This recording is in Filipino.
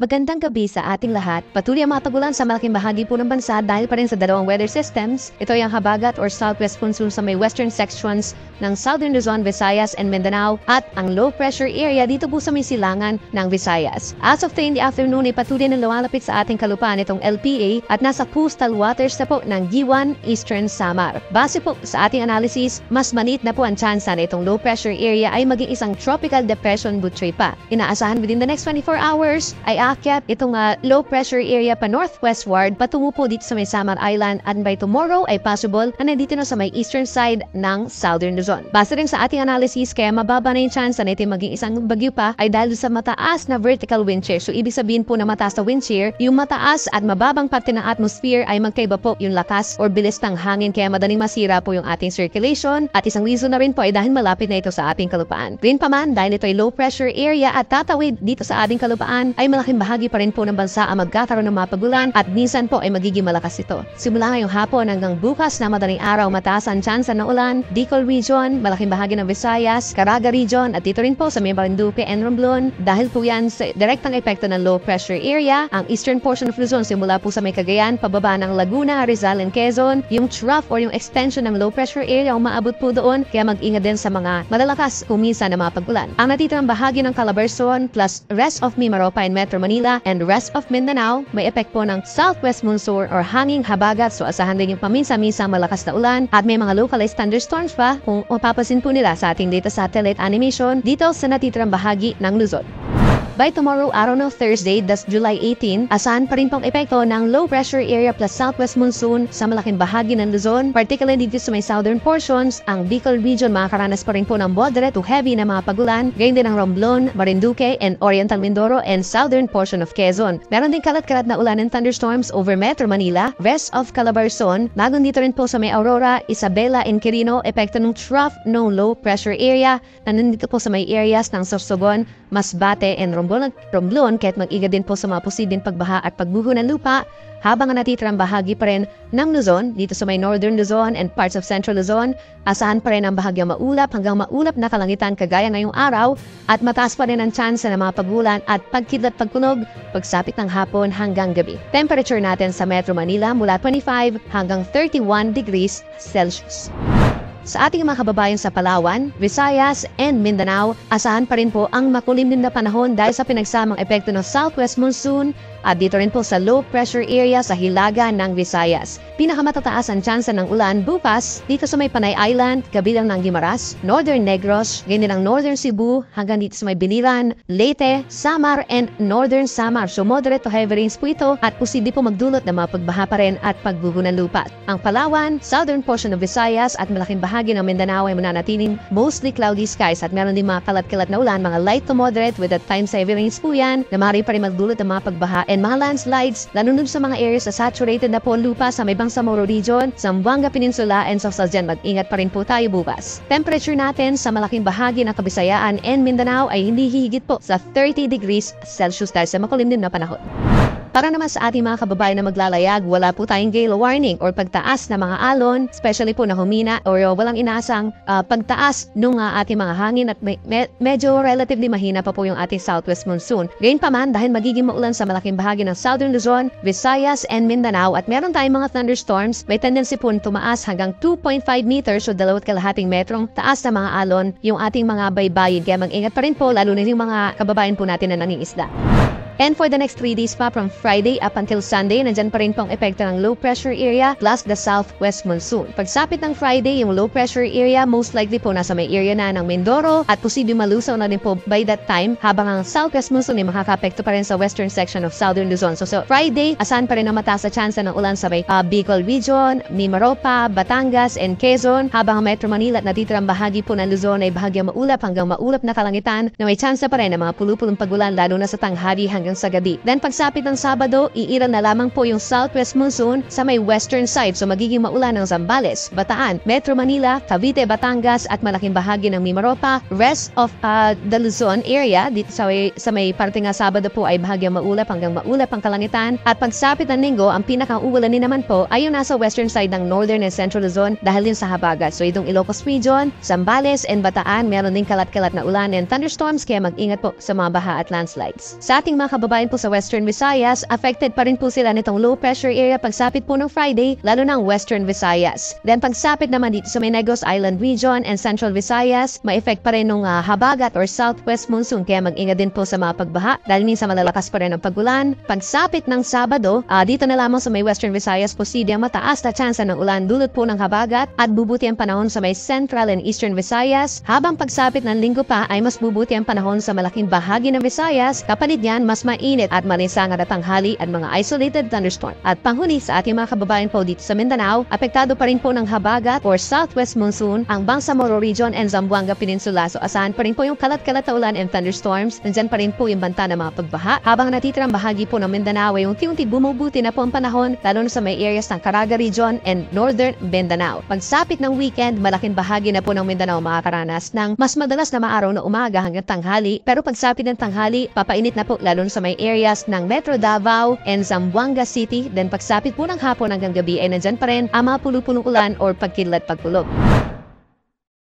Magandang gabi sa ating lahat. Patuloy ang mga pagulan sa malaking bahagi po ng bansa dahil pa rin sa dalawang weather systems. Ito ay ang habagat or southwest monsoon sa may western sections ng Southern Luzon, Visayas, and Mindanao at ang low pressure area dito po sa may silangan ng Visayas. As of 3 in the afternoon ay patuloy na lumalapit sa ating kalupaan itong LPA at nasa coastal waters na po ng Giwan, Eastern Samar. Base po sa ating analysis, mas maliit na po ang tsansa na itong low pressure area ay maging isang tropical depression butchoy pa. Inaasahan within the next 24 hours ay aakyat itong low pressure area pa northwestward patungo po dito sa may Samar Island at by tomorrow ay possible na nandito na sa may eastern side ng Southern Luzon. Base rin sa ating analysis, kaya mababa na yung chance na ito maging isang bagyo pa ay dahil sa mataas na vertical wind shear. So ibig sabihin po na mataas na wind shear, yung mataas at mababang parte ng atmosphere ay magkaiba po yung lakas or bilis ng hangin kaya madaling masira po yung ating circulation at isang reason na rin po ay dahil malapit na ito sa ating kalupaan. Rin pa man, dahil ito ay low pressure area at tatawid dito sa ating kalupaan ay malaking bahagi pa rin po ng bansa ang magkakaroon ng mga pagulan at minsan po ay magiging malakas ito. Simula ngayong hapon hanggang bukas na madaling araw mataas ang tsansa ng ulan, Bicol Region, malaking bahagi ng Visayas, Caraga Region at dito rin po sa may Marinduque and Romblon. Dahil po yan sa direktang epekto ng low pressure area, ang eastern portion of Luzon simula po sa may Cagayan, pababa ng Laguna, Rizal and Quezon, yung trough or yung extension ng low pressure area umaabot po doon kaya mag-ingat din sa mga malalakas kuminsan na mga pagulan. Ang natitirang bahagi ng Calabarzon plus rest of Mimaropa and Metro Manila and rest of Mindanao may epekto po ng southwest monsoon or hanging habagat so asahan din yung paminsan-minsan malakas na ulan at may mga localized thunderstorms pa kung mapapansin po nila sa ating data satellite animation dito sa natitirang bahagi ng Luzon. By tomorrow, araw ng Thursday, that's July 18, asahan pa rin pong epekto ng low pressure area plus southwest monsoon sa malaking bahagi ng Luzon, particularly dito sa may southern portions. Ang Bicol Region makakaranas pa rin po ng moderate to heavy na mga pagulan, gayon din ang Romblon, Marinduque, and Oriental Mindoro and southern portion of Quezon. Meron din kalat-kalat na ulan and thunderstorms over Metro Manila, west of Calabarzon, nagun dito rin po sa may Aurora, Isabela, and Quirino, epekto ng trough ng low pressure area na nandito po sa may areas ng Sorsogon, Masbate, and Romblon kahit mag-ingat din po sa mga posibleng pagbaha at pagbuho ng lupa habang natitirang bahagi pa rin ng Luzon dito sa may northern Luzon and parts of central Luzon. Asahan pa rin ang bahagyang maulap hanggang maulap na kalangitan kagaya ngayong araw at mataas pa rin ang tsansa ng mga pagulan at pagkidlat pagkunog pagsapit ng hapon hanggang gabi. Temperature natin sa Metro Manila mula 25 hanggang 31 degrees Celsius. Sa ating mga kababayan sa Palawan, Visayas, and Mindanao, asahan pa rin po ang makulimlim na panahon dahil sa pinagsamang epekto ng southwest monsoon at dito rin po sa low pressure area sa hilaga ng Visayas. Pinakamatataas ang tsansa ng ulan bukas dito sa may Panay Island, kabilang ng Guimaras, Northern Negros, ganyan ang Northern Cebu hanggang dito sa may Biliran, Leyte, Samar, and Northern Samar. So moderate to heavy rains po ito at posible po magdulot ng mga pagbaha pa rin at pagbuho ng lupa. Ang Palawan, southern portion of Visayas at malaking bahagi ng Mindanao ay mananatiling mostly cloudy skies at meron din mga kalat-kalat na ulan, mga light to moderate with at times heavy rains po yan na maaari pa rin magdulot ng mga pagbaha and mga landslides, lalo nun sa mga areas na saturated na po lupa sa may Bangsamoro Region, Zamboanga Peninsula, and Sorsogon. Mag-ingat pa rin po tayo bukas. Temperature natin sa malaking bahagi ng Kabisayaan and Mindanao ay hindi hihigit po sa 30 degrees Celsius dahil sa makulimlim na panahon. Para naman sa ating mga kababayan na maglalayag, wala po tayong gale warning or pagtaas na mga alon, especially po na humina or walang inaasang pagtaas ng ating mga hangin at medyo relatively mahina pa po yung ating southwest monsoon. Gayon pa man, dahil magiging maulan sa malaking bahagi ng Southern Luzon, Visayas, and Mindanao at meron tayong mga thunderstorms, may tendency po tumaas hanggang 2.5 meters o 2.5 metrong taas na mga alon yung ating mga baybayin. Kaya mag-ingat pa rin po, lalo na yung mga kababayan po natin na nangingisda. And for the next 3 days pa from Friday up until Sunday, nandyan pa rin pong epekto ng low pressure area plus the southwest monsoon. Pagsapit ng Friday, yung low pressure area most likely po nasa may area na ng Mindoro at posibleng malusaw na rin po by that time habang ang southwest monsoon ay makakapekto pa rin sa western section of Southern Luzon. So Friday, asahan pa rin ang mataas na tsansa ng ulan sa may Bicol Region, Mimaropa, Batangas, and Quezon habang ang Metro Manila at natitirang bahagi po ng Luzon ay bahagyang maulap hanggang maulap na kalangitan na may tsansa pa rin ng mga pulupulong pagulan lalo na sa tanghali hanggang sa gabi. Then pagsapit ng Sabado, iiral na lamang po yung southwest monsoon sa may western side. So magiging maulan ng Zambales, Bataan, Metro Manila, Cavite, Batangas at malaking bahagi ng Mimaropa. Rest of the Luzon area dito sa may parte nga Sabado po ay bahagyang maulap hanggang maulap ang kalangitan. At pagsapit ng Linggo, ang pinaka-uulanin naman po ay yung nasa western side ng Northern and Central Luzon dahil din sa habagat. So itong Ilocos Region, Zambales, and Bataan, meron din kalat-kalat na ulan and thunderstorms kaya mag-ingat po sa mga baha at landslides. Sa ating mga mga kababayan po sa Western Visayas, affected pa rin po sila nitong low pressure area pagsapit po ng Friday, lalo ng Western Visayas. Then pagsapit naman dito sa may Negros Island region and Central Visayas, may effect pa rin ng habagat or southwest monsoon, kaya mag-ingat din po sa mga pagbaha dahil minsan malalakas pa rin ang pagulan. Pagsapit ng Sabado, dito na lamang sa may Western Visayas, posible ang mataas na tsansa ng ulan dulot po ng habagat at bubuti ang panahon sa may Central and Eastern Visayas, habang pagsapit ng Linggo pa ay mas bubuti ang panahon sa malaking bahagi ng Visayas. Kapalit yan, mas mainit at malinsangan at tanghali at mga isolated thunderstorm. At panghuli sa ating mga kababayan po dito sa Mindanao, apektado pa rin po ng habagat or southwest monsoon ang Bangsamoro region and Zamboanga Peninsula. So asahan pa rin po yung kalat-kalat na ulan and thunderstorms. Nandyan pa rin po yung banta ng mga pagbaha. Habang natitirang bahagi po ng Mindanao ay unti-unti bumubuti na po ang panahon, lalo na sa may areas ng Caraga region and northern Mindanao. Pagsapit ng weekend, malaking bahagi na po ng Mindanao makakaranas ng mas madalas na maaraw na umaga hanggang tanghali. Pero pagsapit ng tanghali, papainit na po lalo sa may areas ng Metro Davao and Zamboanga City. Then pagsapit po ng hapon hanggang gabi ay nandyan pa rin ang mga pulupulong ulan or pagkidlat pagkulog.